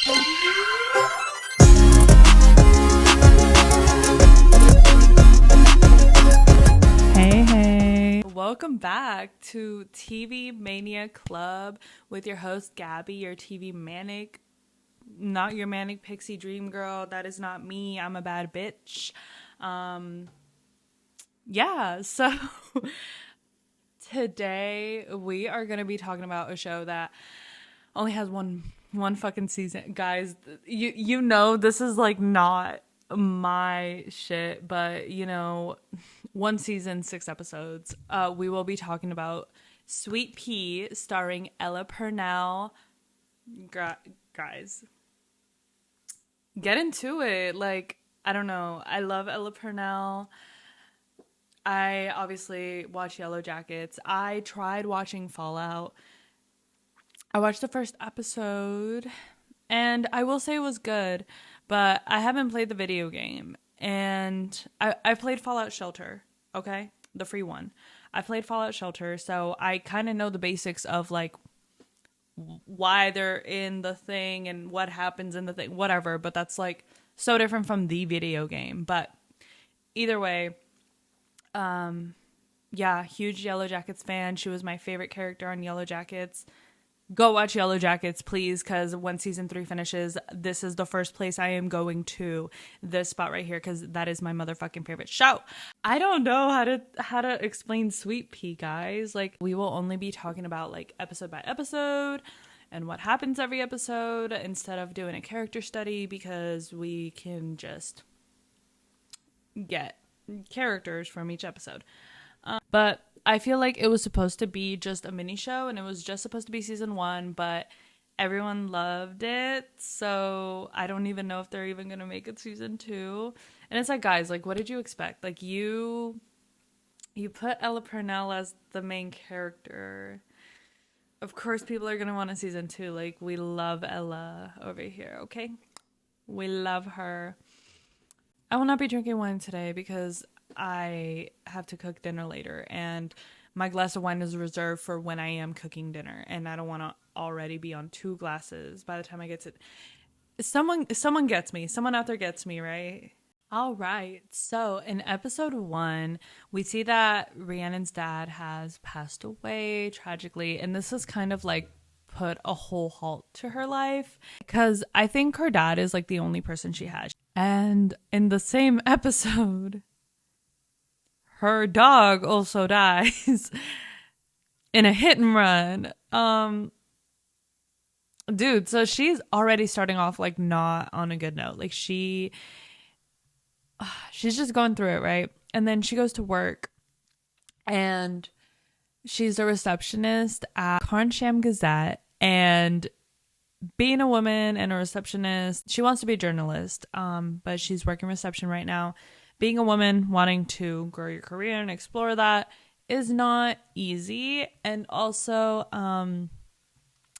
Hey, welcome back to TV Mania Club with your host Gabby, your TV manic, not your manic pixie dream girl. That is not me. I'm a bad bitch. So today we are going to be talking about a show that only has one fucking season. Guys, you know this is like not my shit, but you know, one season, 6 episodes. We will be talking about Sweet Pea, starring Ella Purnell. Guys, get into it. Like, I don't know. I love Ella Purnell. I obviously watch Yellow Jackets. I tried watching Fallout. I watched the first episode, and I will say it was good, but I haven't played the video game. And I played Fallout Shelter, okay? The free one. I played Fallout Shelter, so I kind of know the basics of, like, why they're in the thing and what happens in the thing, whatever. But that's, like, so different from the video game. But either way, huge Yellow Jackets fan. She was my favorite character on Yellow Jackets. Go watch Yellow Jackets, please, because when season 3 finishes, this is the first place I am going to. This spot right here, because that is my motherfucking favorite show. I don't know how to explain Sweet Pea, guys. Like, we will only be talking about, like, episode by episode and what happens every episode instead of doing a character study, because we can just get characters from each episode. But I feel like it was supposed to be just a mini show, and it was just supposed to be season 1, but everyone loved it, so I don't even know if they're even gonna make it season 2. And it's like, guys, like, what did you expect? Like, you put Ella Purnell as the main character. Of course people are gonna want a season 2. Like, we love Ella over here, okay? We love her. I will not be drinking wine today because I have to cook dinner later, and my glass of wine is reserved for when I am cooking dinner, and I don't want to already be on 2 glasses by the time I get to... Someone gets me. Someone out there gets me, right? All right. So in episode 1, we see that Rhiannon's dad has passed away tragically, and this is kind of like put a whole halt to her life, because I think her dad is like the only person she has. And in the same episode, her dog also dies in a hit and run. Dude, so she's already starting off like not on a good note. Like she's just going through it, right? And then she goes to work, and she's a receptionist at Carnsham Gazette. And being a woman and a receptionist, she wants to be a journalist, but she's working reception right now. Being a woman, wanting to grow your career and explore that is not easy. And also,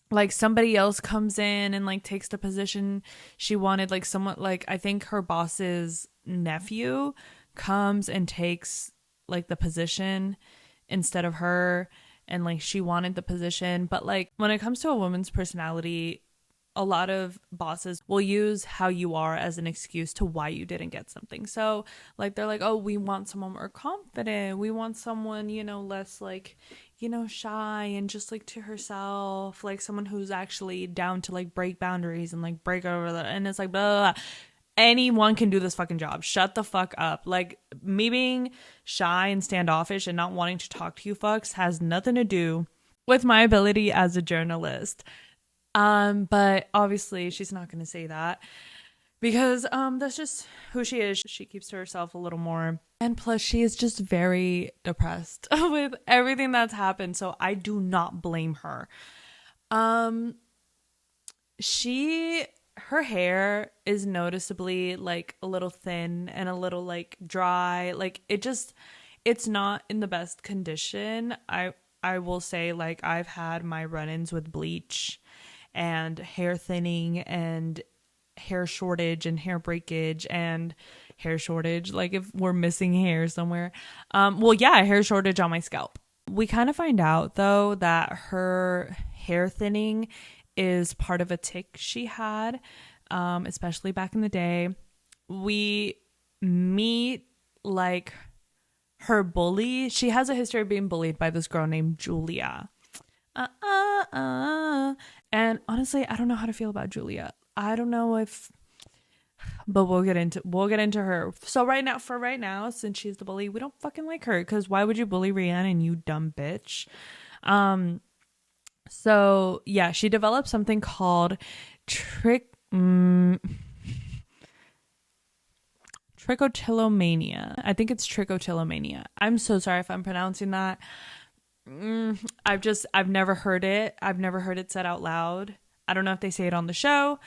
like, somebody else comes in and like takes the position she wanted. Like, someone, like, I think her boss's nephew comes and takes like the position instead of her. And like, she wanted the position. But like, when it comes to a woman's personality, a lot of bosses will use how you are as an excuse to why you didn't get something. So like, they're like, oh, we want someone more confident. We want someone, you know, less like, you know, shy and just like to herself, like someone who's actually down to like break boundaries and like break over that. And it's like, blah, blah, blah. Anyone can do this fucking job. Shut the fuck up. Like, me being shy and standoffish and not wanting to talk to you fucks has nothing to do with my ability as a journalist. But obviously she's not going to say that, because that's just who she is. She keeps to herself a little more. And plus, she is just very depressed with everything that's happened. So I do not blame her. Her hair is noticeably like a little thin and a little like dry. Like, it's not in the best condition. I will say, like, I've had my run-ins with bleach and hair thinning and hair shortage and hair breakage and hair shortage, like if we're missing hair somewhere. Hair shortage on my scalp. We kind of find out though that her hair thinning is part of a tick she had, especially back in the day. We meet like her bully. She has a history of being bullied by this girl named Julia. And honestly, I don't know how to feel about Julia. I don't know if, but we'll get into her. So right now, since she's the bully, we don't fucking like her, because why would you bully Rhiannon, you dumb bitch? So yeah, she developed something called trichotillomania. I think it's trichotillomania. I'm so sorry if I'm pronouncing that. I've never heard it. I've never heard it said out loud. I don't know if they say it on the show.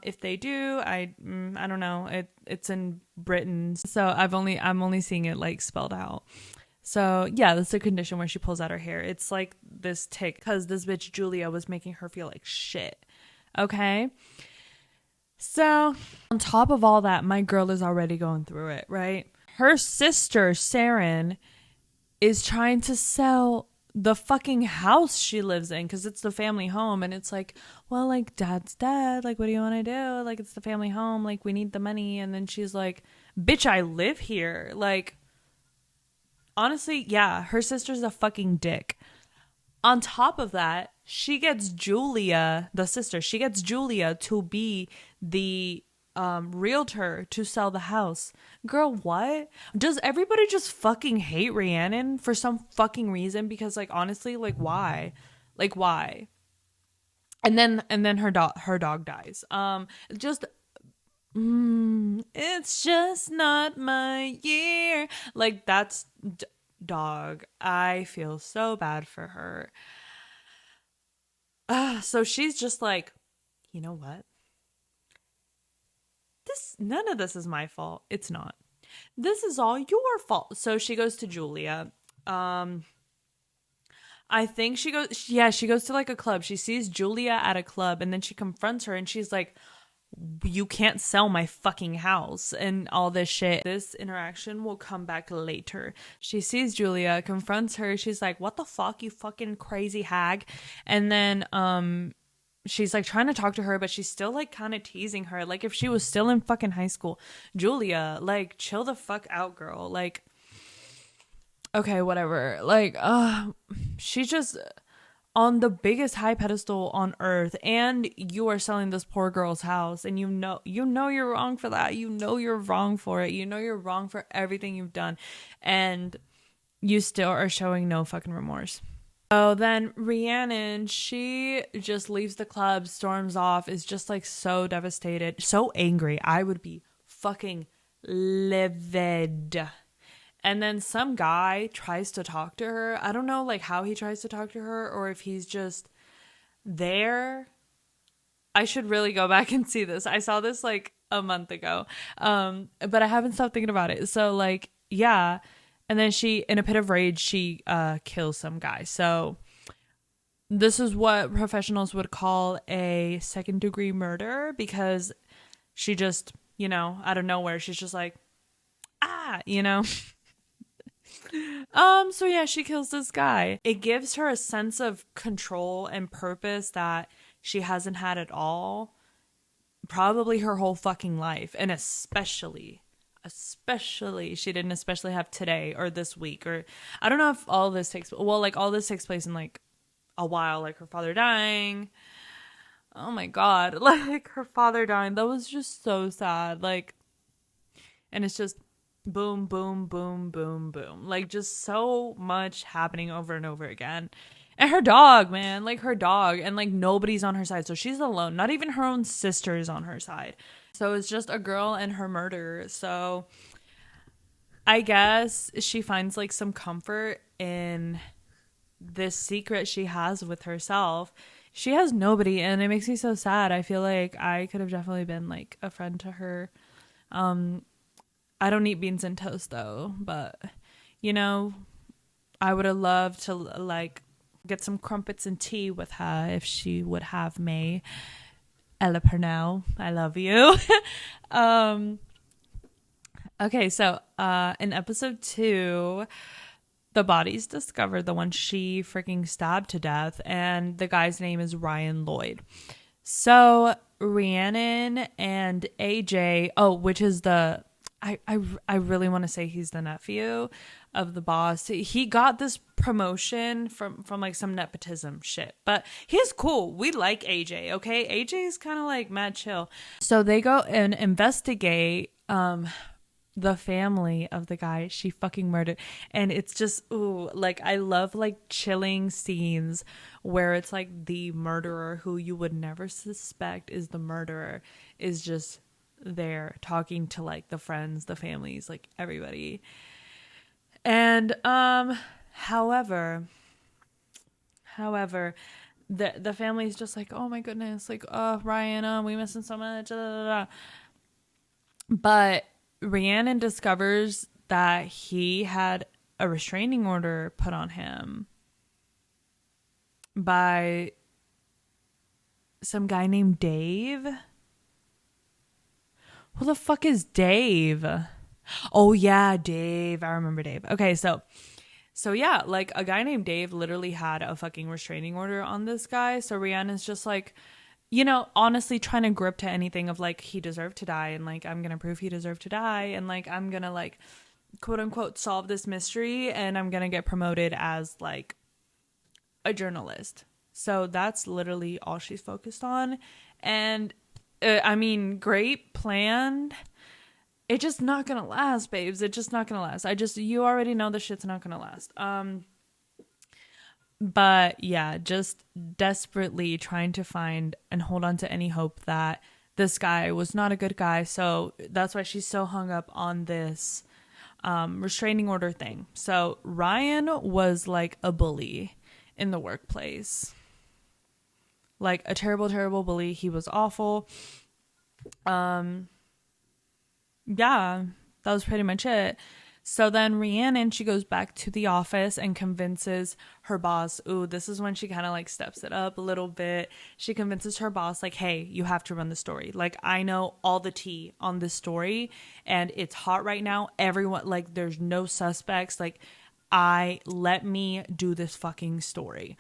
If they do, I don't know. It's in Britain, so I'm only seeing it like spelled out. So yeah, that's a condition where she pulls out her hair. It's like this tick because this bitch Julia was making her feel like shit. Okay. So on top of all that, my girl is already going through it, right? Her sister, Saren, is trying to sell the fucking house she lives in because it's the family home. And it's like, well, like, dad's dead. Like, what do you want to do? Like, it's the family home. Like, we need the money. And then she's like, bitch, I live here. Like, honestly, yeah, her sister's a fucking dick. On top of that, she gets Julia, the sister, she gets Julia to be the realtor to sell the house. Girl, what? Does everybody just fucking hate Rhiannon for some fucking reason? Because, like, honestly, like, why? Like, why? And then her dog dies. It's just not my year. Like, that's dog. I feel so bad for her. So she's just like, you know what? None of this is my fault. It's not. This is all your fault. So she goes to Julia. I think she goes to like a club. She sees Julia at a club and then she confronts her and she's like, you can't sell my fucking house and all this shit. This interaction will come back later. She sees Julia, confronts her. She's like, what the fuck, you fucking crazy hag? And then she's like trying to talk to her, but she's still like kind of teasing her. Like, if she was still in fucking high school. Julia, like, chill the fuck out, girl. Like, okay, whatever. Like, she's just on the biggest high pedestal on earth, and you are selling this poor girl's house, and you know you're wrong for that. You know you're wrong for it. You know you're wrong for everything you've done, and you still are showing no fucking remorse. So then Rhiannon, she just leaves the club, storms off, is just like so devastated, so angry. I would be fucking livid. And then some guy tries to talk to her. I don't know like how he tries to talk to her or if he's just there. I should really go back and see this. I saw this like a month ago. But I haven't stopped thinking about it. So like, yeah. And then she, in a pit of rage, she kills some guy. So this is what professionals would call a second-degree murder, because she just, out of nowhere, she's just like, So yeah, she kills this guy. It gives her a sense of control and purpose that she hasn't had at all, probably her whole fucking life, and especially she didn't especially have today or this week, or I don't know if all this takes place in like a while, like her father dying. Oh my god, like her father dying, that was just so sad. Like, and it's just boom, boom, boom, boom, boom, like just so much happening over and over again. And her dog, man, like her dog, and like nobody's on her side, so she's alone. Not even her own sister is on her side. So it's just a girl and her murderer. So I guess she finds like some comfort in this secret she has with herself. She has nobody, and it makes me so sad. I feel like I could have definitely been like a friend to her. I don't eat beans and toast though, but I would have loved to like get some crumpets and tea with her if she would have me. Ella Purnell, I love you. Okay, so in episode 2, The body's discovered, the one she freaking stabbed to death, and the guy's name is Ryan Lloyd. So Rhiannon and AJ, which is the I really want to say he's the nephew of the boss. He got this promotion from like some nepotism shit, but he's cool. We like AJ. Okay, AJ is kind of like mad chill. So they go and investigate the family of the guy she fucking murdered, and it's just like I love like chilling scenes where it's like the murderer, who you would never suspect is the murderer, is just there talking to like the friends, the families, like everybody. And however the family's just like, oh my goodness, like, oh Ryan, we miss him so much, da, da, da. But Rhiannon discovers that he had a restraining order put on him by some guy named Dave. Who the fuck is Dave? Oh yeah, Dave. I remember Dave. Okay, so yeah, like a guy named Dave literally had a fucking restraining order on this guy. So Rhiannon's just like, you know, honestly trying to grip to anything of like, he deserved to die, and like I'm gonna prove he deserved to die, and like I'm gonna like quote unquote solve this mystery, and I'm gonna get promoted as like a journalist. So that's literally all she's focused on. And I mean, great plan. It's just not gonna last, babes. It's just not gonna last. You already know the shit's not gonna last. But yeah, just desperately trying to find and hold on to any hope that this guy was not a good guy. So that's why she's so hung up on this restraining order thing. So Ryan was like a bully in the workplace. Like a terrible, terrible bully. He was awful. Yeah, that was pretty much it. So then Rhiannon, she goes back to the office and convinces her boss. Ooh, this is when she kind of like steps it up a little bit. She convinces her boss like, hey, you have to run the story. Like, I know all the tea on this story and it's hot right now. Everyone, like, there's no suspects. Like, let me do this fucking story.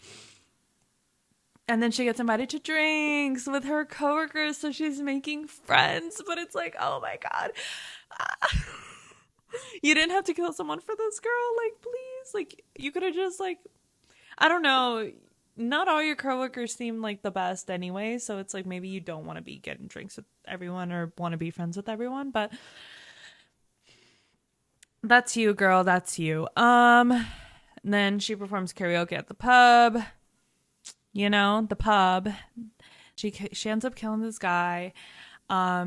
And then she gets invited to drinks with her coworkers. So she's making friends, but it's like, oh my God. You didn't have to kill someone for this, girl. Like, please. Like, you could have just, like, I don't know. Not all your coworkers seem like the best anyway. So it's like, maybe you don't want to be getting drinks with everyone or want to be friends with everyone. But that's you, girl. That's you. Then she performs karaoke at the pub. You know, the pub. She ends up killing this guy.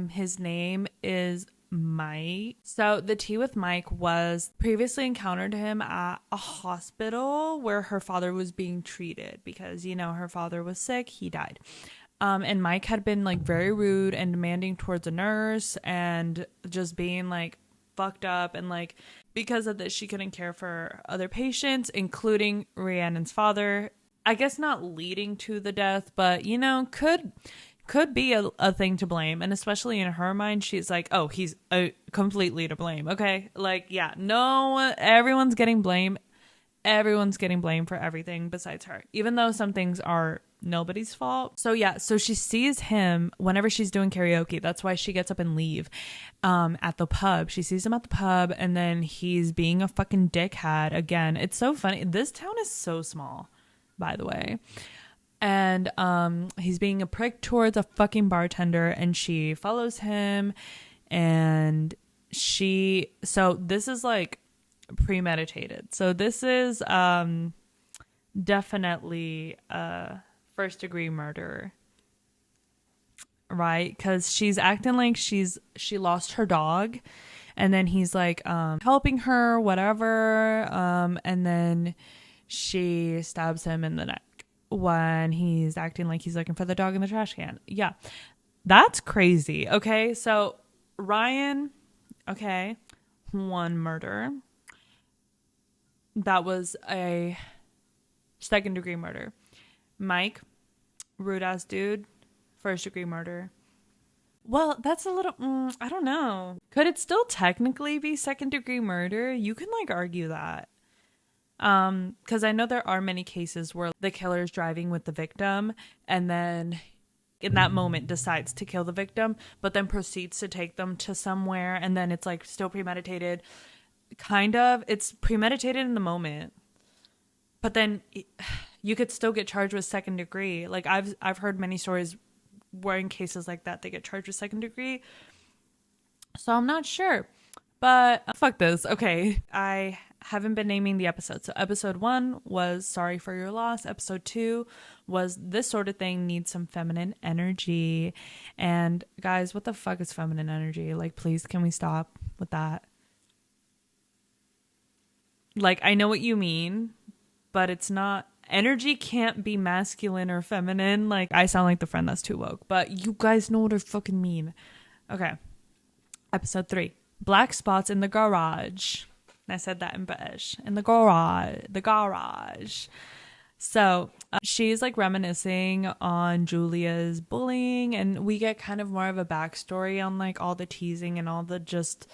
His name is Mike. So the tea with Mike was previously encountered him at a hospital where her father was being treated because, you know, her father was sick. He died. And Mike had been like very rude and demanding towards a nurse and just being like fucked up. And like, because of this, she couldn't care for other patients, including Rhiannon's father. I guess not leading to the death, but, you know, could be a thing to blame. And especially in her mind, she's like, oh, he's completely to blame. Okay. Like, yeah, no, everyone's getting blame. Everyone's getting blamed for everything besides her, even though some things are nobody's fault. So yeah, so she sees him whenever she's doing karaoke. That's why she gets up and leave at the pub. She sees him at the pub, and then he's being a fucking dickhead again. It's so funny. This town is so small, by the way. And he's being a prick towards a fucking bartender, and she follows him, and so this is like premeditated. So this is definitely a first degree murder, right? Because she's acting like she lost her dog, and then he's like helping her, whatever, and then she stabs him in the neck when he's acting like he's looking for the dog in the trash can. Yeah, that's crazy. Okay, so Ryan, okay, one murder. That was a second degree murder. Mike, rude ass dude, first degree murder. Well, that's a little, I don't know. Could it still technically be second degree murder? You can like argue that. Because I know there are many cases where the killer is driving with the victim and then in that moment decides to kill the victim, but then proceeds to take them to somewhere, and then it's like still premeditated. Kind of. It's premeditated in the moment, but then you could still get charged with second degree. Like I've heard many stories where in cases like that they get charged with second degree. So I'm not sure. But fuck this. Okay. I haven't been naming the episode. So episode 1 was Sorry for Your Loss. Episode 2 was This Sort of Thing Needs Some Feminine Energy. And guys, what the fuck is feminine energy? Like, please, can we stop with that? Like, I know what you mean, but it's not. Energy can't be masculine or feminine. Like, I sound like the friend that's too woke, but you guys know what I fucking mean. Okay. Episode 3. Black spots in the garage. I said that in British. In the garage. So she's like reminiscing on Julia's bullying, and we get kind of more of a backstory on like all the teasing and all the just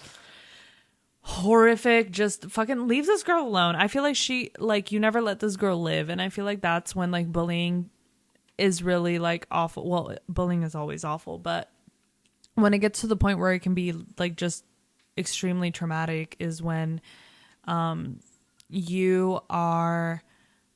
horrific, just fucking leave this girl alone. I feel like she, like, you never let this girl live, and I feel like that's when like bullying is really like awful. Well, bullying is always awful, but when it gets to the point where it can be like just extremely traumatic is when you are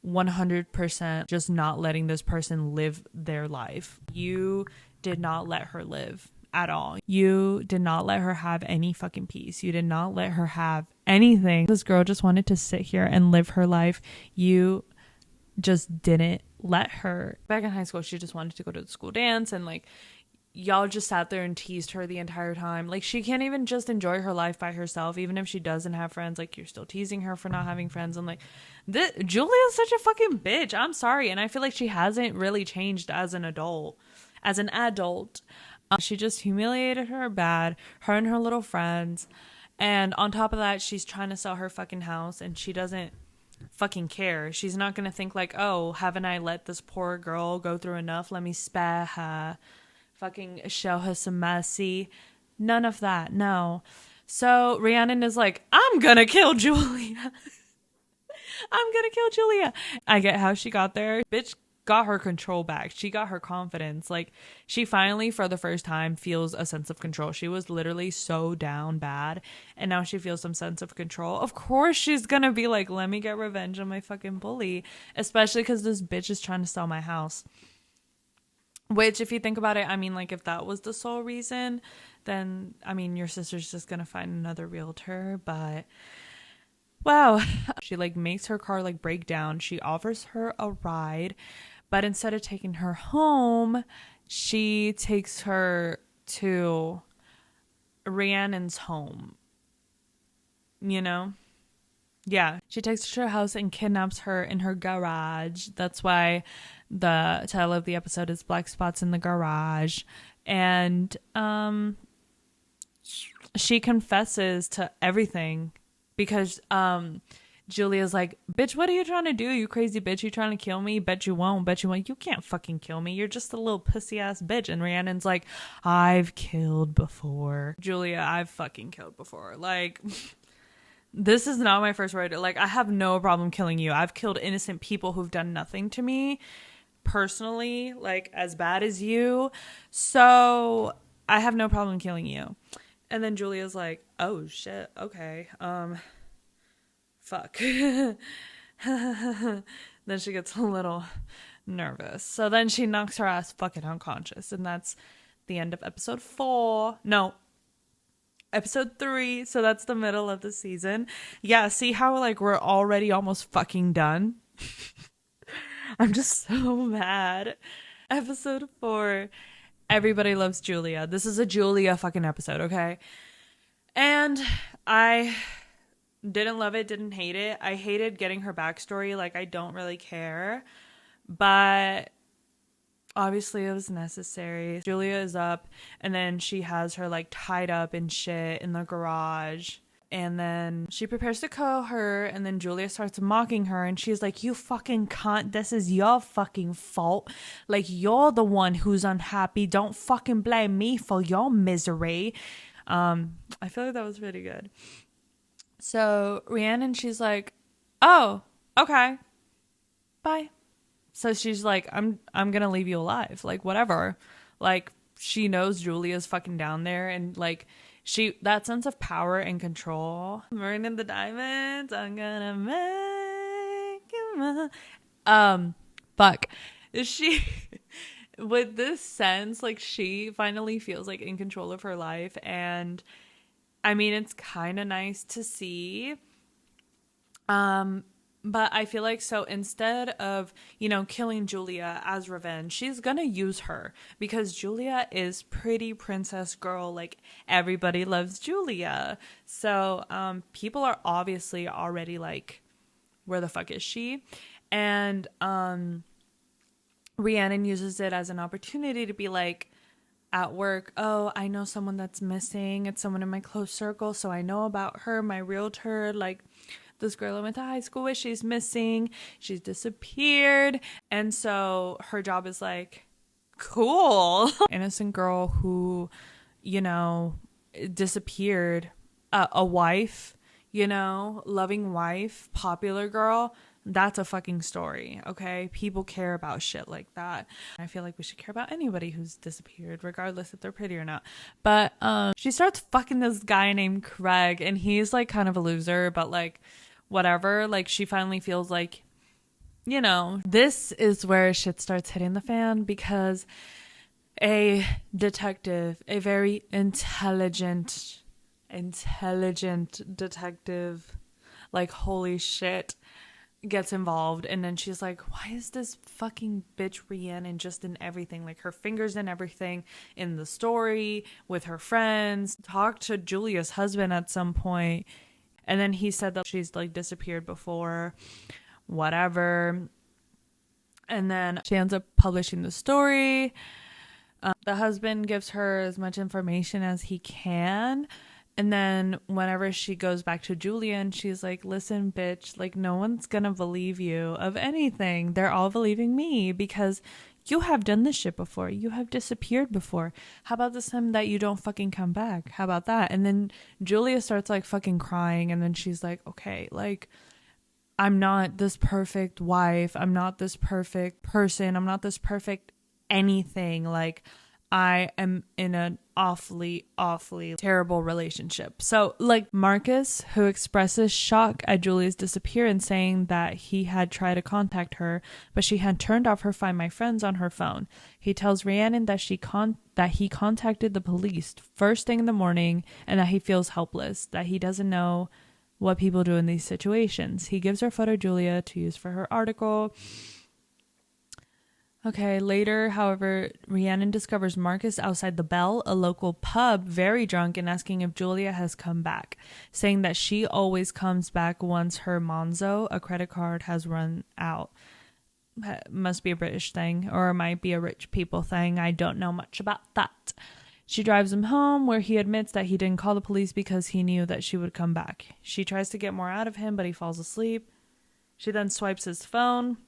100% just not letting this person live their life. You did not let her live at all. You did not let her have any fucking peace. You did not let her have anything. This girl just wanted to sit here and live her life. You just didn't let her. Back in high school, she just wanted to go to the school dance, and like y'all just sat there and teased her the entire time. Like, she can't even just enjoy her life by herself, even if she doesn't have friends. Like, you're still teasing her for not having friends. And like, Julia's such a fucking bitch. I'm sorry. And I feel like she hasn't really changed as an adult. She just humiliated her bad, her and her little friends. And on top of that, she's trying to sell her fucking house, and she doesn't fucking care. She's not going to think like, oh, haven't I let this poor girl go through enough? Let me spare her. Fucking show her some mercy. None of that. No. So Rhiannon is like, I'm gonna kill Julia. I get how she got there. Bitch got her control back. She got her confidence. Like, she finally, for the first time, feels a sense of control. She was literally so down bad, and now she feels some sense of control. Of course she's gonna be like, let me get revenge on my fucking bully. Especially because this bitch is trying to sell my house. Which, if you think about it, I mean, like, if that was the sole reason, then, I mean, your sister's just gonna find another realtor. But, wow. She, like, makes her car, like, break down. She offers her a ride. But instead of taking her home, she takes her to Rhiannon's home. You know? Yeah, she takes her to her house and kidnaps her in her garage. That's why the title of the episode is Black Spots in the Garage. And she confesses to everything because Julia's like, bitch, what are you trying to do? You crazy bitch. You trying to kill me? Bet you won't. Bet you won't. You can't fucking kill me. You're just a little pussy ass bitch. And Rhiannon's like, I've killed before. Julia, I've fucking killed before. Like... This is not my first rodeo. Like, I have no problem killing you. I've killed innocent people who've done nothing to me personally, like, as bad as you. So I have no problem killing you. And then Julia's like, oh, shit. Okay. Fuck. Then she gets a little nervous. So then she knocks her ass fucking unconscious. And that's the end of episode 4. No. Episode 3, so that's the middle of the season. Yeah, see how, like, we're already almost fucking done? I'm just so mad. Episode 4, Everybody Loves Julia. This is a Julia fucking episode, okay? And I didn't love it, didn't hate it. I hated getting her backstory. Like, I don't really care. But... obviously, it was necessary. Julia is up, and then she has her, like, tied up and shit in the garage. And then she prepares to kill her, and then Julia starts mocking her, and she's like, you fucking cunt. This is your fucking fault. Like, you're the one who's unhappy. Don't fucking blame me for your misery. I feel like that was really good. So, Rhiannon, she's like, oh, okay, bye. So she's like, I'm gonna leave you alive. Like, whatever. Like, she knows Julia's fucking down there, and like that sense of power and control. Burning the diamonds, I'm gonna make you mine. Fuck. She with this sense, like, she finally feels like in control of her life, and I mean, it's kind of nice to see. But I feel like, so instead of, killing Julia as revenge, she's gonna use her because Julia is pretty princess girl. Like, everybody loves Julia. So, people are obviously already like, where the fuck is she? And, Rhiannon uses it as an opportunity to be like, at work, oh, I know someone that's missing. It's someone in my close circle, so I know about her, my realtor, like, this girl I went to high school with, she's missing, she's disappeared. And so her job is like, cool. Innocent girl who, disappeared. A wife, loving wife, popular girl. That's a fucking story, okay? People care about shit like that. I feel like we should care about anybody who's disappeared, regardless if they're pretty or not. But she starts fucking this guy named Craig, and he's like kind of a loser, but like whatever. Like, she finally feels like, this is where shit starts hitting the fan, because a detective, a very intelligent detective, like, holy shit, gets involved. And then she's like, why is this fucking bitch Rhiannon just in everything? Like, her fingers in everything, in the story, with her friends. Talked to Julia's husband at some point, and then he said that she's like disappeared before, whatever. And then she ends up publishing the story. The husband gives her as much information as he can. And then whenever she goes back to Julia, and she's like, listen, bitch, like, no one's gonna believe you of anything. They're all believing me because you have done this shit before. You have disappeared before. How about this time that you don't fucking come back? How about that? And then Julia starts like fucking crying. And then she's like, okay, like, I'm not this perfect wife. I'm not this perfect person. I'm not this perfect anything. Like, I am in an awfully, awfully terrible relationship. So, like, Marcus, who expresses shock at Julia's disappearance, saying that he had tried to contact her, but she had turned off her Find My Friends on her phone. He tells Rhiannon that that he contacted the police first thing in the morning, and that he feels helpless, that he doesn't know what people do in these situations. He gives her photo Julia to use for her article. Okay, later, however, Rhiannon discovers Marcus outside the Bell, a local pub, very drunk, and asking if Julia has come back, saying that she always comes back once her Monzo, a credit card, has run out. Must be a British thing, or it might be a rich people thing. I don't know much about that. She drives him home, where he admits that he didn't call the police because he knew that she would come back. She tries to get more out of him, but he falls asleep. She then swipes his phone,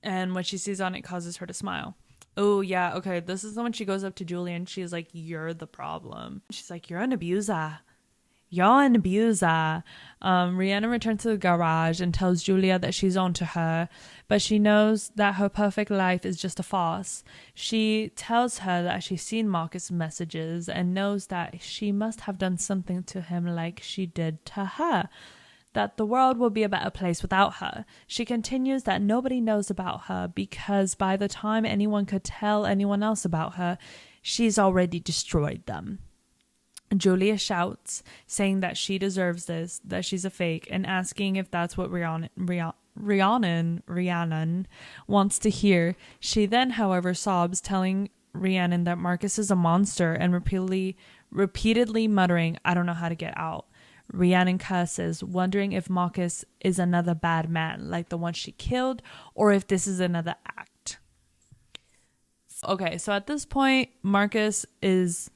and what she sees on it causes her to smile. Oh, yeah, okay, this is when she goes up to Julia and she's like, you're the problem. She's like, you're an abuser. You're an abuser. Rhiannon returns to the garage and tells Julia that she's on to her, but she knows that her perfect life is just a farce. She tells her that she's seen Marcus' messages and knows that she must have done something to him like she did to her, that the world will be a better place without her. She continues that nobody knows about her because by the time anyone could tell anyone else about her, she's already destroyed them. Julia shouts, saying that she deserves this, that she's a fake, and asking if that's what Rhiannon wants to hear. She then, however, sobs, telling Rhiannon that Marcus is a monster and repeatedly muttering, I don't know how to get out. Rhiannon curses, wondering if Marcus is another bad man, like the one she killed, or if this is another act. Okay, so at this point, Marcus is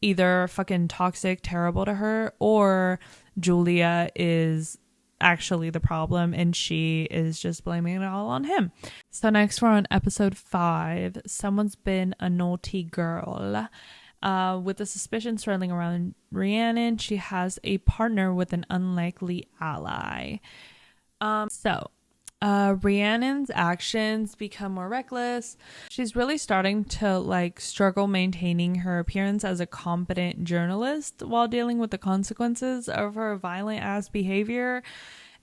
either fucking toxic, terrible to her, or Julia is actually the problem and she is just blaming it all on him. So next we're on episode 5. Someone's been a naughty girl. With the suspicion swirling around Rhiannon, she has a partner with an unlikely ally. Rhiannon's actions become more reckless. She's really starting to like struggle maintaining her appearance as a competent journalist while dealing with the consequences of her violent ass behavior.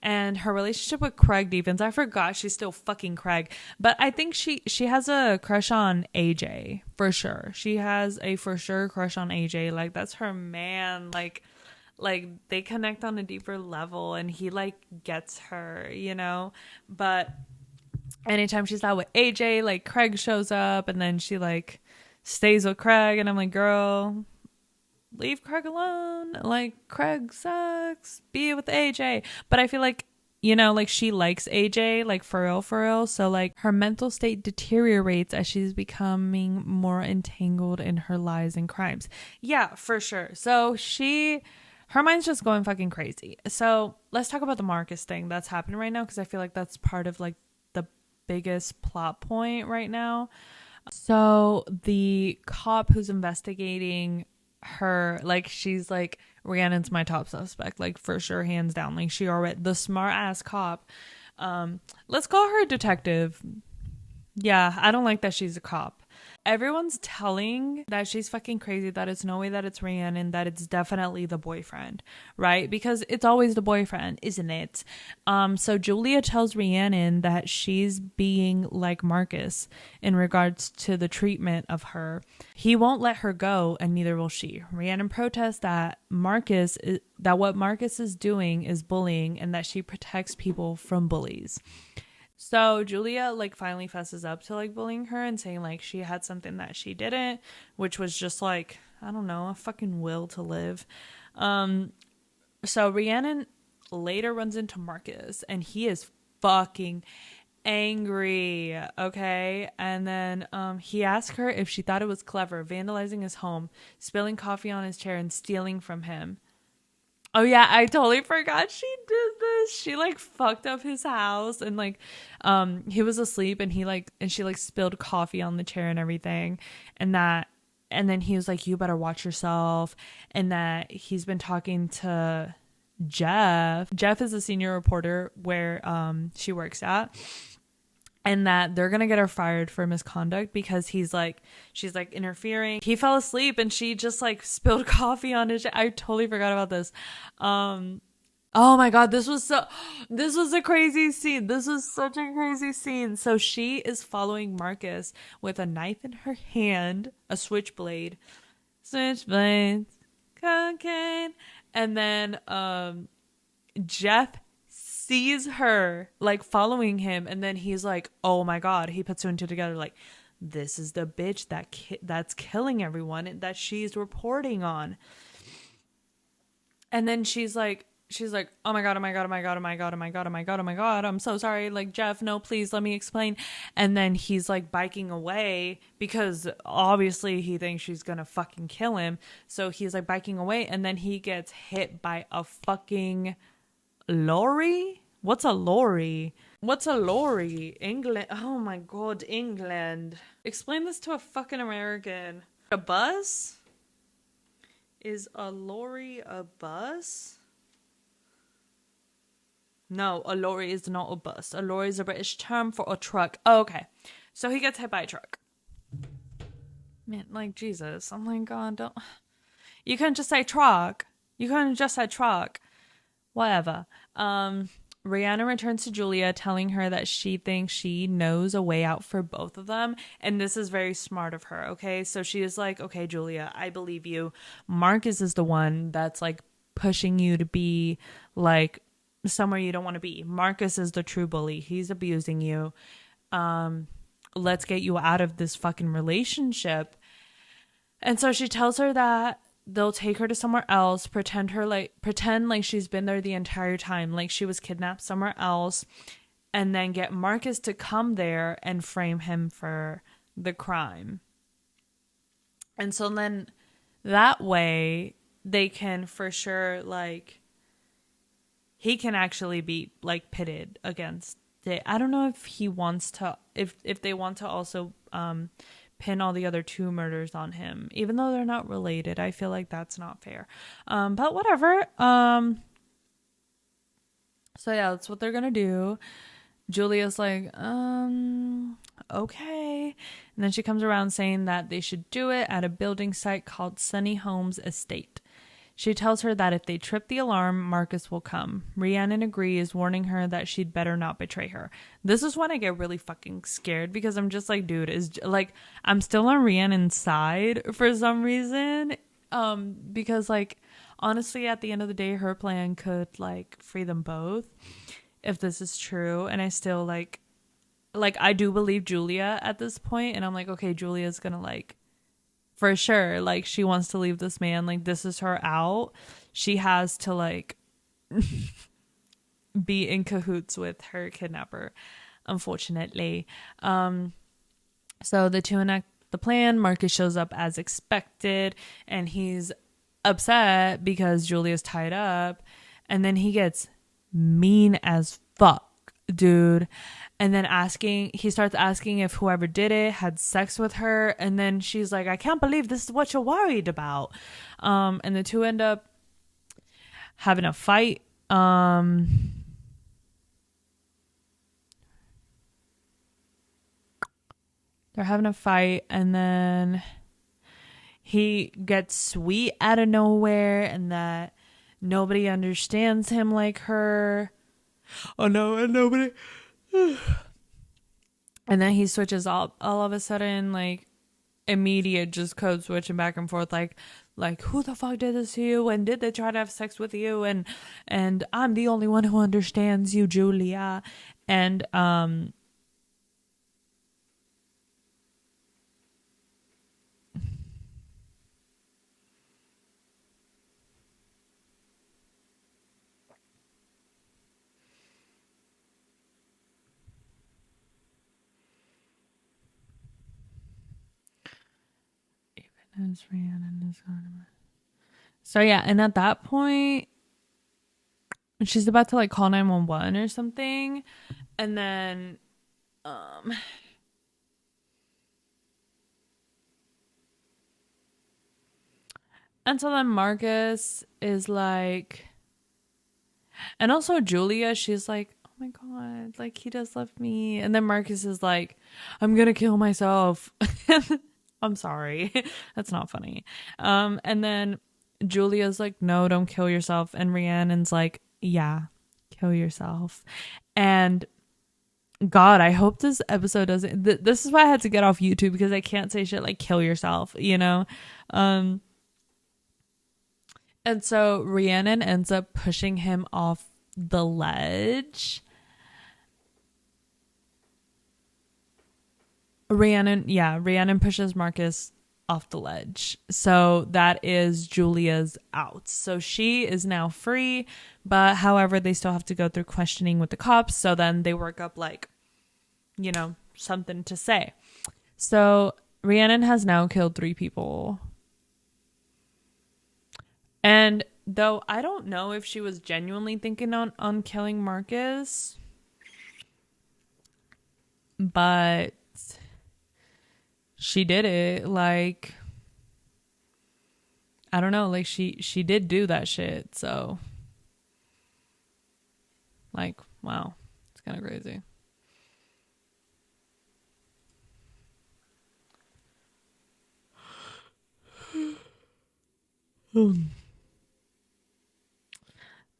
And her relationship with Craig deepens. I forgot she's still fucking Craig, but I think she has a crush on AJ for sure. She has a for sure crush on AJ. Like that's her man. Like they connect on a deeper level, and he like gets her, you know. But anytime she's out with AJ, like Craig shows up, and then she like stays with Craig, and I'm like, girl, leave Craig alone. Like, Craig sucks. Be with AJ. But I feel like, you know, like she likes AJ, like for real, for real. So like her mental state deteriorates as she's becoming more entangled in her lies and crimes. Yeah, for sure. So her mind's just going fucking crazy. So let's talk about the Marcus thing that's happening right now, because I feel like that's part of like the biggest plot point right now. So the cop who's investigating her, like she's like, Rhiannon's my top suspect, like for sure, hands down. Like she already, the smart ass cop, let's call her a detective. Yeah, I don't like that she's a cop. Everyone's telling that she's fucking crazy, that it's no way that it's Rhiannon, that it's definitely the boyfriend, right? Because it's always the boyfriend, isn't it? So Julia tells Rhiannon that she's being like Marcus in regards to the treatment of her. He won't let her go, and neither will she. Rhiannon protests that what Marcus is doing is bullying, and that she protects people from bullies. So Julia like finally fesses up to like bullying her and saying like she had something that she didn't, which was just like, I don't know, a fucking will to live. So Rhiannon later runs into Marcus, and he is fucking angry, okay? And then he asked her if she thought it was clever vandalizing his home, spilling coffee on his chair, and stealing from him. Oh yeah, I totally forgot she did this. She like fucked up his house, and like he was asleep, and she like spilled coffee on the chair and everything. And then he was like, you better watch yourself. And that he's been talking to Jeff. Jeff is a senior reporter where she works at. And that they're gonna get her fired for misconduct because she's like interfering. He fell asleep, and she just like spilled coffee on his. I totally forgot about this. Oh my god, this was a crazy scene. This was such a crazy scene. So she is following Marcus with a knife in her hand, a switchblade, cocaine, and then Jeff sees her like following him, and then he's like, oh my god, he puts two and two together, like, this is the bitch that's killing everyone that she's reporting on. And then she's like, oh my god, oh my god, oh my god, oh my god, oh my god, oh my god, oh my god, I'm so sorry, like, Jeff, no, please let me explain. And then he's like biking away because obviously he thinks she's gonna fucking kill him, so he's like biking away, and then he gets hit by a fucking lorry? What's a lorry? England. Oh my god, England. Explain this to a fucking American. A bus? Is a lorry a bus? No, a lorry is not a bus. A lorry is a British term for a truck. Oh, okay. So he gets hit by a truck. Man, like, Jesus. I'm like, God, don't. You couldn't just say truck. Whatever. Rhiannon returns to Julia, telling her that she thinks she knows a way out for both of them. And this is very smart of her, okay? So she is like, okay, Julia, I believe you. Marcus is the one that's like pushing you to be like somewhere you don't want to be. Marcus is the true bully. He's abusing you. Let's get you out of this fucking relationship. And so she tells her that they'll take her to somewhere else, pretend like she's been there the entire time, like she was kidnapped somewhere else, and then get Marcus to come there and frame him for the crime. And so then that way they can for sure, like, he can actually be like pitted against it. I don't know if he wants to, if they want to also pin all the other two murders on him, even though they're not related. I feel like that's not fair. But whatever. So yeah, that's what they're gonna do. Julia's like, okay. And then she comes around saying that they should do it at a building site called Sunny Homes Estate. She tells her that if they trip the alarm, Marcus will come. Rhiannon agrees, warning her that she'd better not betray her. This is when I get really fucking scared because I'm just like, dude, is like, I'm still on Rhiannon's side for some reason. Because like, honestly, at the end of the day, her plan could like free them both if this is true. And I still like I do believe Julia at this point, and I'm like, okay, Julia's gonna like for sure, like she wants to leave this man, like this is her out. She has to like be in cahoots with her kidnapper, unfortunately. So the two enact the plan. Marcus shows up as expected, and he's upset because Julia's tied up, and then he gets mean as fuck, dude. And then he starts asking if whoever did it had sex with her, and then she's like, I can't believe this is what you're worried about. And the two end up having a fight. They're having a fight, and then he gets sweet out of nowhere, and that nobody understands him like her. Oh no, and nobody. And then he switches all of a sudden, like immediate just code switching back and forth, like who the fuck did this to you, and did they try to have sex with you, and I'm the only one who understands you, Julia. And as Rhiannon is gone. So yeah, and at that point, she's about to like call 911 or something, and then and so then Marcus is like, and also Julia, she's like, oh my god, like he does love me, and then Marcus is like, I'm gonna kill myself. I'm sorry. That's not funny. And then Julia's like, no, don't kill yourself. And Rhiannon's like, yeah, kill yourself. And God, I hope this episode doesn't. This is why I had to get off YouTube, because I can't say shit like kill yourself, you know? And so Rhiannon ends up pushing him off the ledge. Rhiannon pushes Marcus off the ledge. So that is Julia's out. So she is now free, but however, they still have to go through questioning with the cops. So then they work up like, you know, something to say. So Rhiannon has now killed 3 people. And though I don't know if she was genuinely thinking on killing Marcus, but she did it. Like, I don't know, like she did do that shit. So like, wow, it's kind of crazy.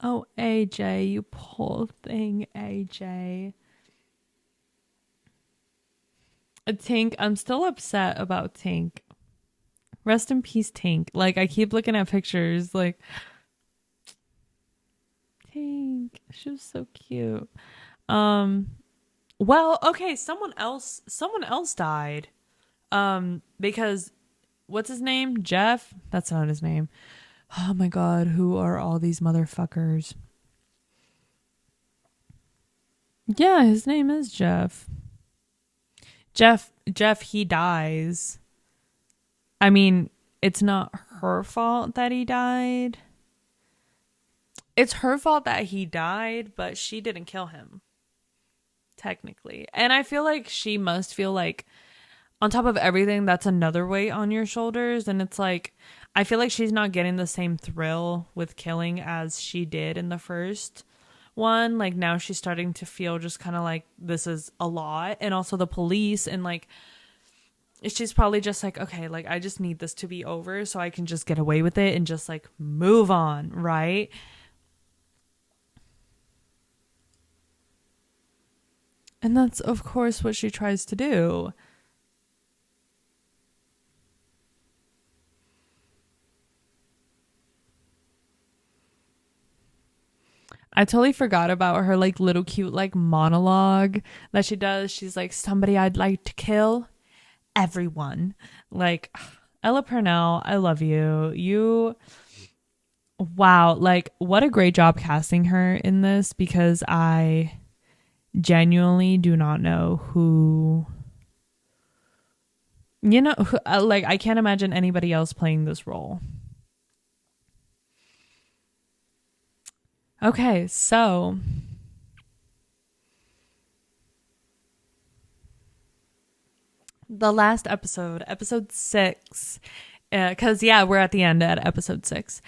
Oh, AJ, you poor thing, AJ. Tink, I'm still upset about Tink. Rest in peace, Tink. Like, I keep looking at pictures, like, Tink, she was so cute. Well, okay, someone else died. Because what's his name? Jeff? That's not his name. Oh my god, who are all these motherfuckers? Yeah, his name is Jeff. Jeff, he dies. I mean, it's not her fault that he died. It's her fault that he died, but she didn't kill him, technically. And I feel like she must feel like, on top of everything, that's another weight on your shoulders. And it's like, I feel like she's not getting the same thrill with killing as she did in the first, one, like now she's starting to feel just kind of like this is a lot, and also the police, and like she's probably just like, okay, like I just need this to be over so I can just get away with it and just like move on, right? And that's of course what she tries to do. I totally forgot about her like little cute like monologue that she does. She's like, somebody I'd like to kill, everyone. Like, Ella Purnell, I love you. Wow, like what a great job casting her in this, because I genuinely do not know who, like I can't imagine anybody else playing this role. Okay, so the last episode 6, because we're at the end at episode 6,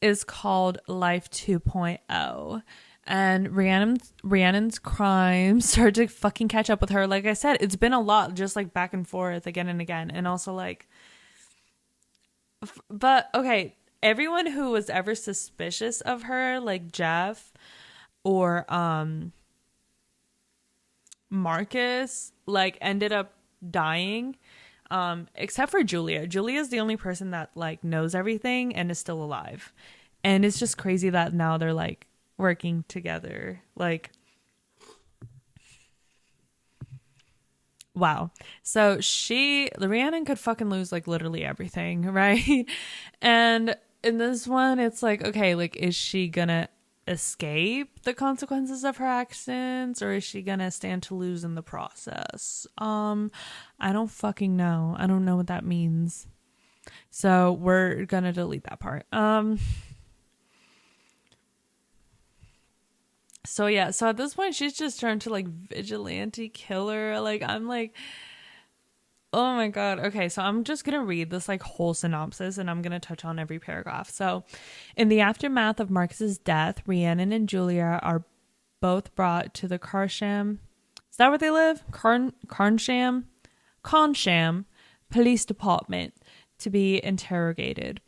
is called Life 2.0. And Rhiannon's crimes start to fucking catch up with her. Like I said, it's been a lot, just like back and forth again and again. And also like, but okay, everyone who was ever suspicious of her, like Jeff or Marcus, like ended up dying, except for Julia. Julia's the only person that like knows everything and is still alive. And it's just crazy that now they're like working together. Like, wow. So Rhiannon could fucking lose like literally everything, right? And in this one, it's like, okay, like, is she gonna escape the consequences of her actions, or is she gonna stand to lose in the process? I don't fucking know. I don't know what that means. So we're gonna delete that part. So yeah, so at this point she's just turned to like vigilante killer. Like I'm like, oh my god. Okay, so I'm just gonna read this like whole synopsis and I'm gonna touch on every paragraph. So in the aftermath of Marcus's death, Rhiannon and Julia are both brought to the Carsham. Is that where they live? Carnsham Police Department to be interrogated.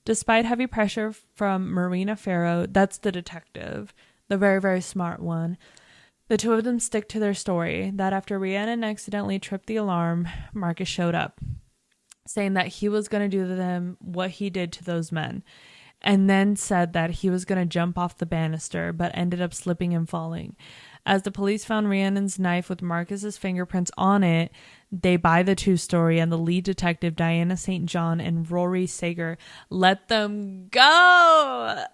Despite heavy pressure from Marina Farrow, that's the detective, the very, very smart one, the two of them stick to their story that after Rhiannon accidentally tripped the alarm, Marcus showed up, saying that he was going to do to them what he did to those men, and then said that he was going to jump off the banister, but ended up slipping and falling. As the police found Rhiannon's knife with Marcus's fingerprints on it, they buy the two story, and the lead detective, Diana St. John and Rory Sager, let them go.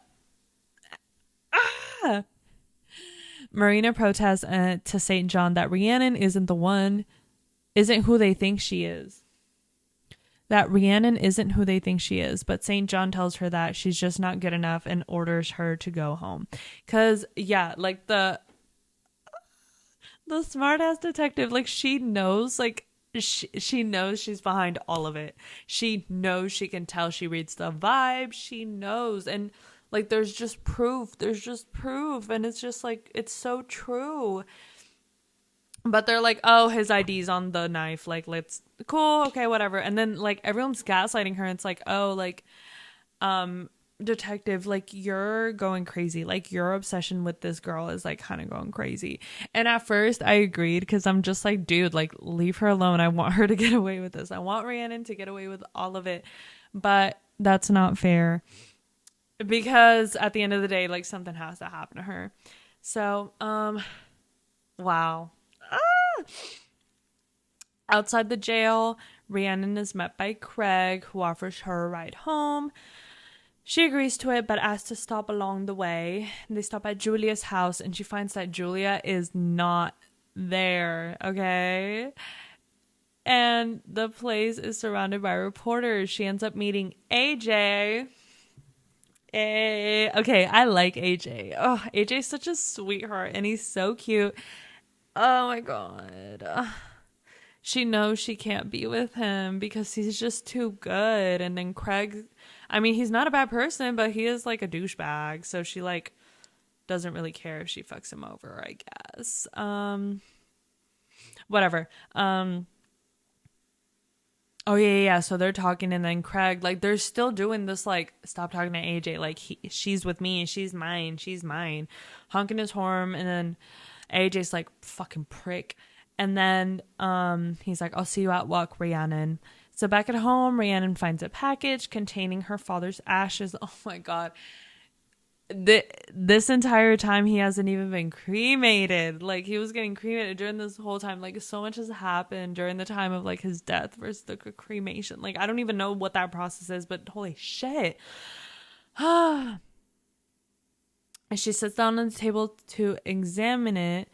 Marina protests to St. John that Rhiannon isn't who they think she is. But St. John tells her that she's just not good enough and orders her to go home. Because, yeah, like the smart-ass detective, like she knows, like she knows she's behind all of it. She knows, she can tell, she reads the vibe, she knows, and like there's just proof, and it's just like, it's so true. But they're like, oh, his ID's on the knife, like, let's, cool, okay, whatever. And then like everyone's gaslighting her, and it's like, oh, like detective, like you're going crazy, like your obsession with this girl is like kind of going crazy. And at first I agreed, because I'm just like, dude, like leave her alone. I want her to get away with this. I want Rhiannon to get away with all of it. But that's not fair, because at the end of the day, like something has to happen to her. So wow. Outside the jail, Rhiannon is met by Craig, who offers her a ride home. She agrees to it, but asks to stop along the way. They stop at Julia's house, and she finds that Julia is not there, okay? And the place is surrounded by reporters. She ends up meeting AJ. Okay, I like AJ. Oh, AJ's such a sweetheart, and he's so cute. Oh my god. She knows she can't be with him because he's just too good. And then Craig, I mean, he's not a bad person, but he is like a douchebag. So she like doesn't really care if she fucks him over, I guess. Whatever. Oh yeah. So they're talking, and then Craig, like, they're still doing this, like, stop talking to AJ, like, she's with me, she's mine, honking his horn, and then AJ's like, fucking prick. And then he's like, I'll see you at work, Rhiannon. So back at home, Rhiannon finds a package containing her father's ashes. Oh my god. This entire time he hasn't even been cremated. Like, he was getting cremated during this whole time. Like, so much has happened during the time of, like, his death versus the cremation. Like, I don't even know what that process is, but holy shit. And she sits down on the table to examine it.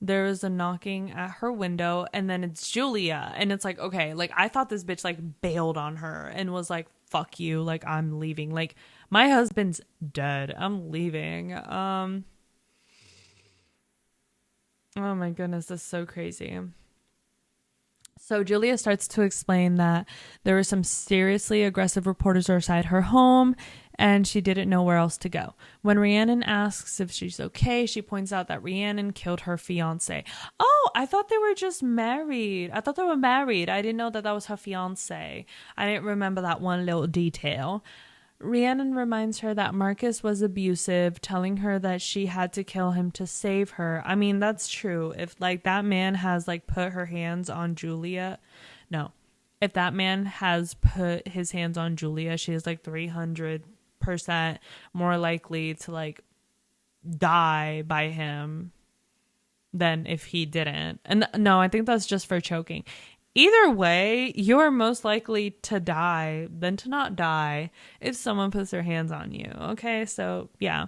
There is a knocking at her window, and then it's Julia. And it's like, okay, like, I thought this bitch, like, bailed on her and was like, fuck you, like, I'm leaving. Like, my husband's dead, I'm leaving. Oh my goodness, this is so crazy. So Julia starts to explain that there were some seriously aggressive reporters outside her home, and she didn't know where else to go. When Rhiannon asks if she's okay, she points out that Rhiannon killed her fiance. Oh, I thought they were just married. I thought they were married. I didn't know that that was her fiance. I didn't remember that one little detail. Rhiannon reminds her that Marcus was abusive, telling her that she had to kill him to save her. I mean, that's true. If, like, that man has, like, put her hands on Julia. No. If that man has put his hands on Julia, she is, like, 300% more likely to, like, die by him than if he didn't. And no, I think that's just for choking. Either way, you're most likely to die than to not die if someone puts their hands on you. Okay, so yeah.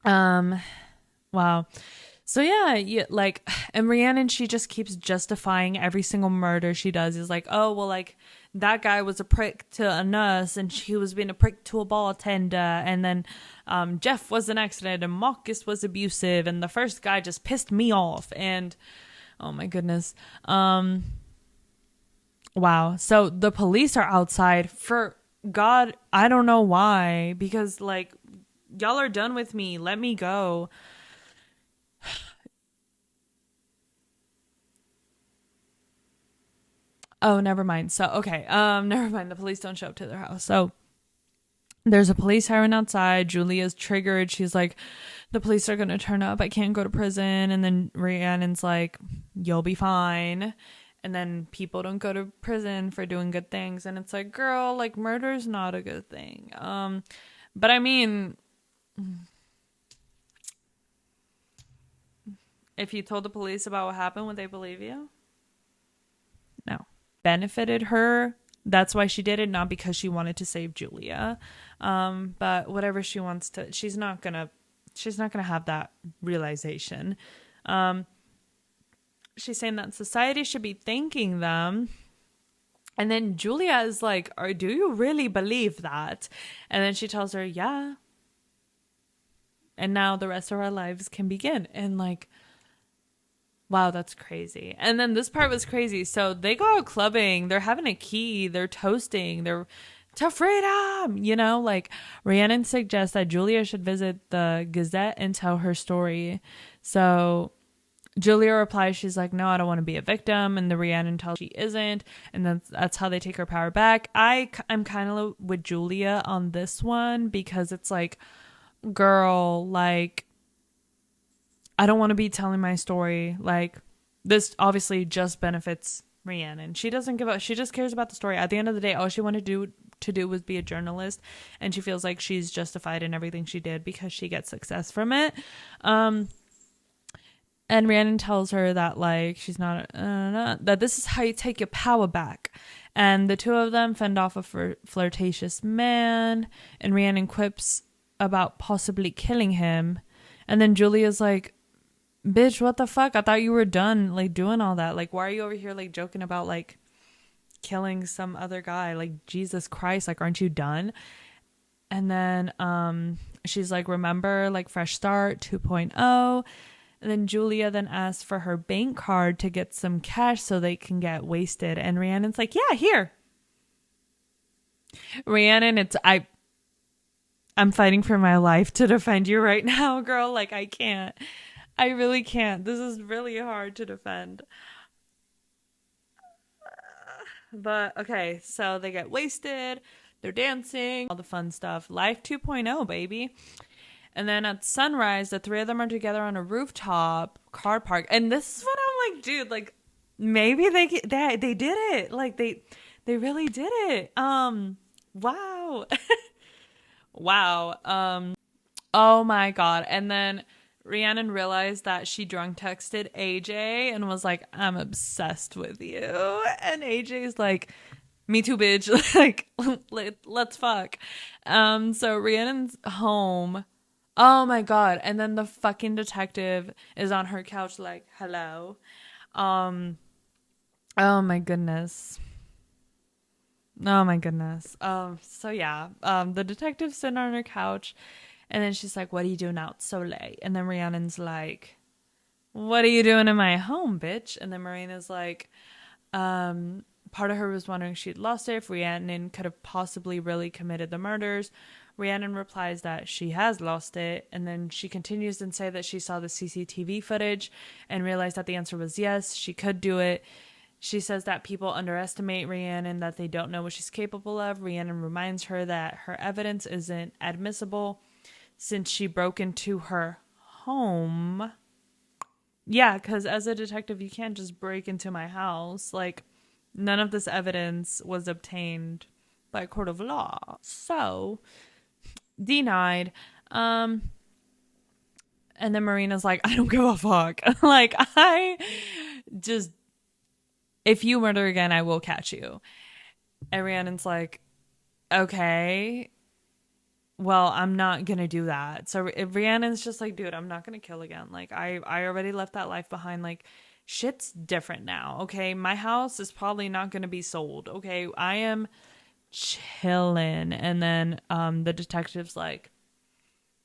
Wow. So yeah, like, and Rhiannon, she just keeps justifying every single murder she does. Is like, oh, well, like, that guy was a prick to a nurse, and she was being a prick to a bartender, and then Jeff was an accident, and Marcus was abusive, and the first guy just pissed me off, and oh my goodness. Wow. So the police are outside for God, I don't know why, because, like, y'all are done with me. Let me go. Oh, never mind. So, okay. Never mind. The police don't show up to their house. So there's a police siren outside. Julia's triggered. She's like, the police are going to turn up. I can't go to prison. And then Rhiannon's like, you'll be fine. And then people don't go to prison for doing good things. And it's like, girl, like, murder's not a good thing. But I mean, if you told the police about what happened, would they believe you? No. Benefited her. That's why she did it, not because she wanted to save Julia. But whatever she wants to, she's not gonna have that realization. She's saying that society should be thanking them. And then Julia is like, do you really believe that? And then she tells her, yeah. And now the rest of our lives can begin. And, like, wow, that's crazy. And then this part was crazy. So they go out clubbing. They're having a key. They're toasting. They're to freedom. You know, like, Rhiannon suggests that Julia should visit the Gazette and tell her story. So Julia replies, she's like, no, I don't want to be a victim. And the Rhiannon tells she isn't. And that's how they take her power back. I'm kind of with Julia on this one, because it's like, girl, like, I don't want to be telling my story. Like, this obviously just benefits Rhiannon. She doesn't give up. She just cares about the story. At the end of the day, all she wanted to do was be a journalist, and she feels like she's justified in everything she did because she gets success from it. And Rhiannon tells her that, like, she's not that this is how you take your power back. And the two of them fend off a flirtatious man, and Rhiannon quips about possibly killing him. And then Julia's like, bitch, what the fuck? I thought you were done, like, doing all that. Like, why are you over here, like, joking about, like, killing some other guy? Like, Jesus Christ, like, aren't you done? And then she's like, remember, like, Fresh Start 2.0. And then Julia then asks for her bank card to get some cash so they can get wasted. And Rhiannon's like, yeah, here. Rhiannon, I'm fighting for my life to defend you right now, girl. Like, I can't. I really can't. This is really hard to defend. But okay, so they get wasted, they're dancing, all the fun stuff. Life 2.0, baby. And then at sunrise, the three of them are together on a rooftop car park. And this is what I'm like, dude, like maybe they did it. Like they really did it. Wow. Wow. Oh my God. And then Rhiannon realized that she drunk texted AJ and was like, I'm obsessed with you. And AJ's like, me too, bitch. Like, let's fuck. So Rhiannon's home. Oh my God. And then the fucking detective is on her couch like, hello. Oh my goodness. Oh my goodness. So yeah, the detective's sitting on her couch and then she's like, what are you doing out so late? And then Rhiannon's like, what are you doing in my home, bitch? And then Marina's like, part of her was wondering if she'd lost it, if Rhiannon could have possibly really committed the murders. Rhiannon replies that she has lost it, and then she continues and say that she saw the CCTV footage and realized that the answer was yes, she could do it. She says that people underestimate Rhiannon, that they don't know what she's capable of. Rhiannon reminds her that her evidence isn't admissible since she broke into her home. Yeah, because as a detective, you can't just break into my house. Like, none of this evidence was obtained by a court of law. So, denied. And then Marina's like, I don't give a fuck. Like, I just, if you murder again, I will catch you. And Rhiannon's like, okay, well, I'm not going to do that. So Rhiannon's just like, dude, I'm not going to kill again. Like, I already left that life behind. Like, shit's different now, okay? My house is probably not going to be sold, okay? I am chilling. And then the detective's like,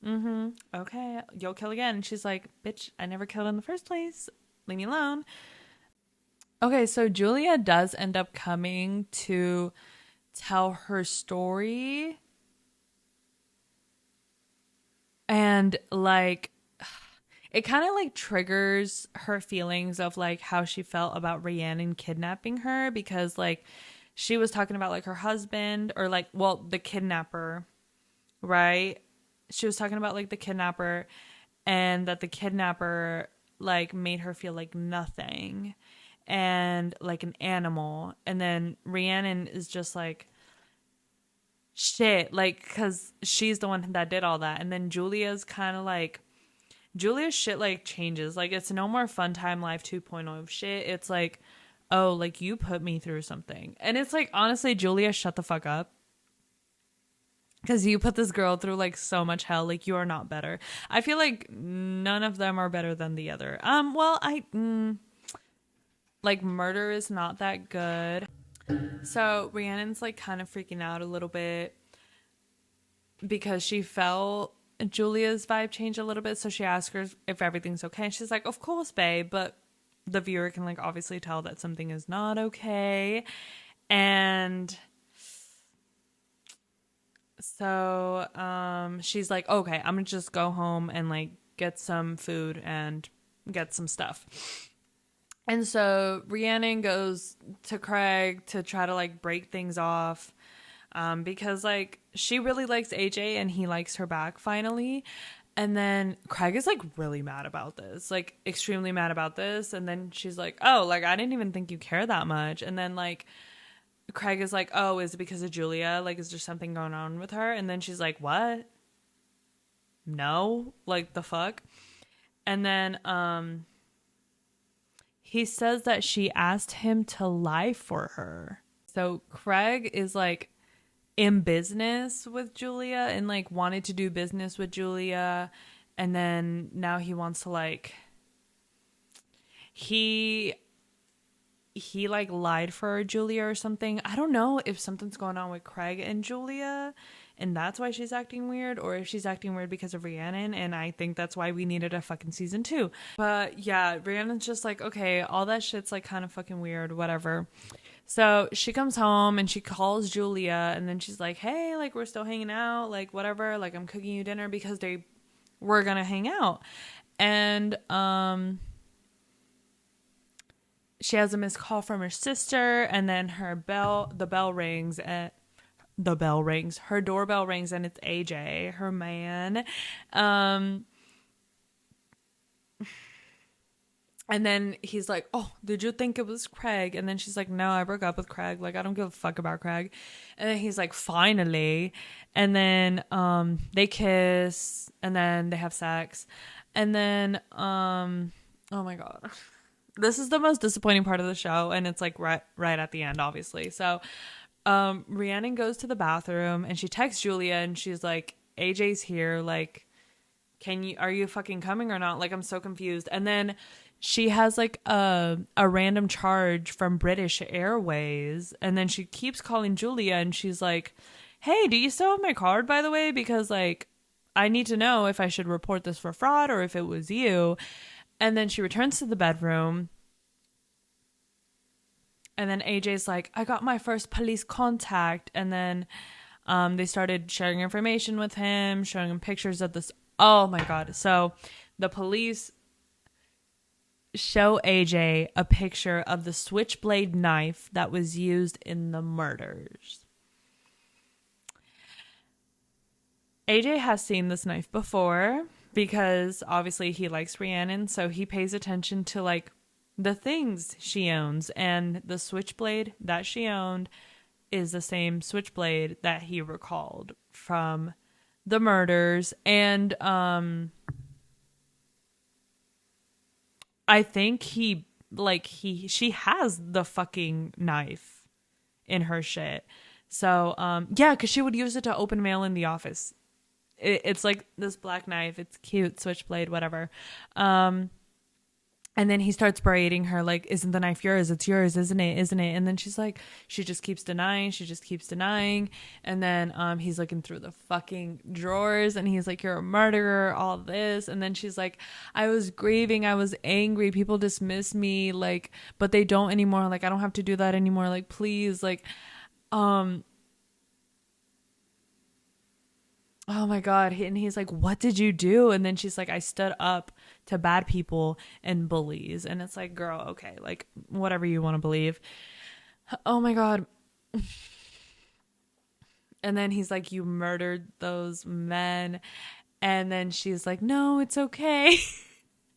okay, you'll kill again. And she's like, bitch, I never killed in the first place. Leave me alone. Okay, so Julia does end up coming to tell her story. And like, it kind of like triggers her feelings of like how she felt about Rhiannon kidnapping her, because like she was talking about like her husband, or like, well, the kidnapper, right? She was talking about like the kidnapper, and that the kidnapper like made her feel like nothing and like an animal. And then Rhiannon is just like, shit, like, because she's the one that did all that. And then Julia's kind of like, Julia's shit like changes. Like, it's no more fun time life 2.0 shit. It's like, oh, like, you put me through something. And it's like, honestly, Julia, shut the fuck up. Because you put this girl through like so much hell. Like, you are not better. I feel like none of them are better than the other. Well, like, murder is not that good. So Rhiannon's like kind of freaking out a little bit because she felt Julia's vibe change a little bit. So she asks her if everything's okay. And she's like, of course, babe. But the viewer can like obviously tell that something is not okay. And so she's like, okay, I'm gonna just go home and like get some food and get some stuff. And so Rhiannon goes to Craig to try to like break things off, because like she really likes AJ and he likes her back finally. And then Craig is like really mad about this, like extremely mad about this. And then she's like, oh, like I didn't even think you care that much. And then like Craig is like, oh, is it because of Julia? Like, is there something going on with her? And then she's like, what? No, like the fuck? And then he says that she asked him to lie for her. So Craig is like in business with Julia and like wanted to do business with Julia. And then now he wants to like, he like lied for Julia or something. I don't know if something's going on with Craig and Julia and that's why she's acting weird, or if she's acting weird because of Rhiannon, and I think that's why we needed a fucking season 2. But yeah, Rhiannon's just like, okay, all that shit's like kind of fucking weird, whatever. So she comes home and she calls Julia, and then she's like, hey, like, we're still hanging out, like, whatever, like, I'm cooking you dinner because they were gonna hang out. And she has a missed call from her sister, and then the bell rings, and her doorbell rings, and it's AJ, her man. um And then he's like, oh, did you think it was Craig? And then she's like, no, I broke up with Craig. Like, I don't give a fuck about Craig. And then he's like, finally. And then they kiss, and then they have sex. And then, oh my God. This is the most disappointing part of the show. And it's like right at the end, obviously. So Rhiannon goes to the bathroom, and she texts Julia, and she's like, AJ's here. Like, are you fucking coming or not? Like, I'm so confused. And then she has like a random charge from British Airways, and then she keeps calling Julia, and she's like, hey, do you still have my card, by the way? Because like, I need to know if I should report this for fraud or if it was you. And then she returns to the bedroom, and then AJ's like, I got my first police contact. And then they started sharing information with him, showing him pictures of this. Oh my God. So the police show AJ a picture of the switchblade knife that was used in the murders. AJ has seen this knife before because obviously he likes Rhiannon, so he pays attention to like the things she owns, and the switchblade that she owned is the same switchblade that he recalled from the murders. And I think she has the fucking knife in her shit. So yeah, because she would use it to open mail in the office. It's like this black knife. It's cute, switchblade, whatever. And then he starts berating her, like, isn't the knife yours? It's yours, isn't it? Isn't it? And then she's like, she just keeps denying. And then he's looking through the fucking drawers, and he's like, you're a murderer, all this. And then she's like, I was grieving. I was angry. People dismiss me, like, but they don't anymore. Like, I don't have to do that anymore. Like, please, like, oh my God. And he's like, what did you do? And then she's like, I stood up to bad people and bullies. And it's like, girl, okay, like, whatever you want to believe. Oh my God. And then he's like, you murdered those men. And then she's like, no, it's okay.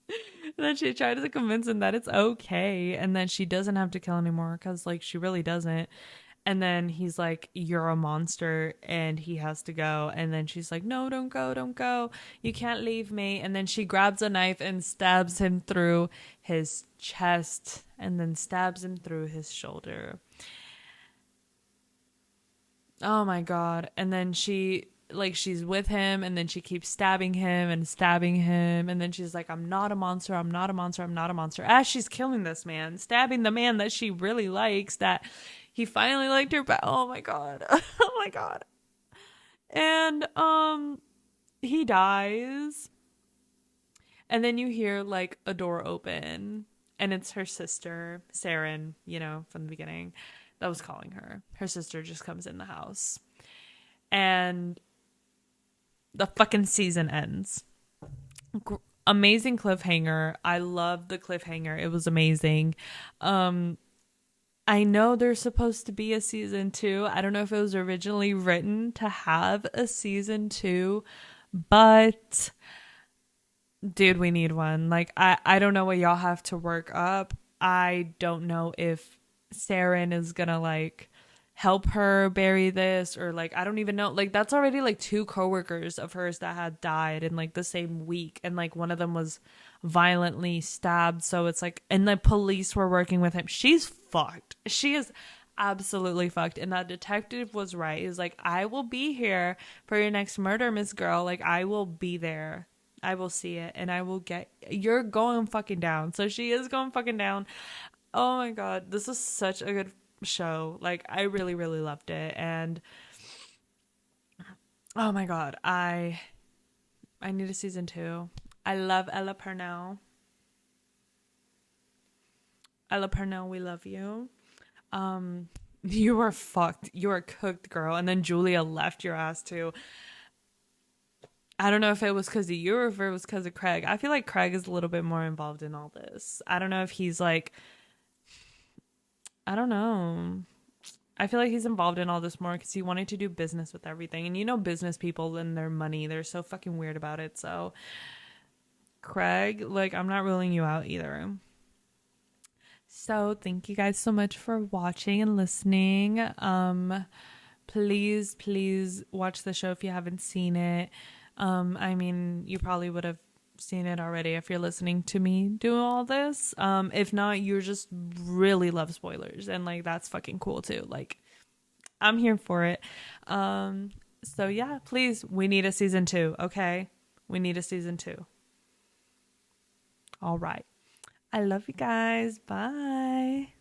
And then she tried to convince him that it's okay, and then she doesn't have to kill anymore because, like, she really doesn't. And then he's like, you're a monster, and he has to go. And then she's like, no, don't go, don't go. You can't leave me. And then she grabs a knife and stabs him through his chest, and then stabs him through his shoulder. Oh my God. And then she's with him, and then she keeps stabbing him. And then she's like, I'm not a monster. I'm not a monster. I'm not a monster. As she's killing this man, stabbing the man that she really likes, that he finally liked her back. Oh my God. Oh my God. And he dies. And then you hear like a door open, and it's her sister, Saren, from the beginning, that was calling her. Her sister just comes in the house. And the fucking season ends. Amazing cliffhanger. I love the cliffhanger. It was amazing. I know there's supposed to be a season 2. I don't know if it was originally written to have a season 2, but dude, we need one. Like, I don't know what y'all have to work up. I don't know if Saren is gonna like help her bury this, or like, I don't even know. Like, that's already like 2 coworkers of hers that had died in like the same week, and like one of them was violently stabbed. So it's like, and the police were working with him. She's fucked. She is absolutely fucked. And that detective was right. He's like, I will be here for your next murder, Miss Girl. Like, I will be there. I will see it, and I will get, you're going fucking down. So she is going fucking down. Oh my God, this is such a good show. Like, I really, really loved it. And oh my God, I need a season 2. I love Ella Purnell. Ella Purnell, we love you. You were fucked. You were cooked, girl. And then Julia left your ass too. I don't know if it was because of you or if it was because of Craig. I feel like Craig is a little bit more involved in all this. I don't know if he's like, I don't know. I feel like he's involved in all this more because he wanted to do business with everything. And you know, business people and their money, they're so fucking weird about it. So, Craig, like, I'm not ruling you out either. So, thank you guys so much for watching and listening. Please watch the show if you haven't seen it. I mean, you probably would have seen it already if you're listening to me do all this. If not, you just really love spoilers, and like that's fucking cool too. Like, I'm here for it. So yeah, please, we need a season 2, okay? We need a season 2. All right. I love you guys. Bye.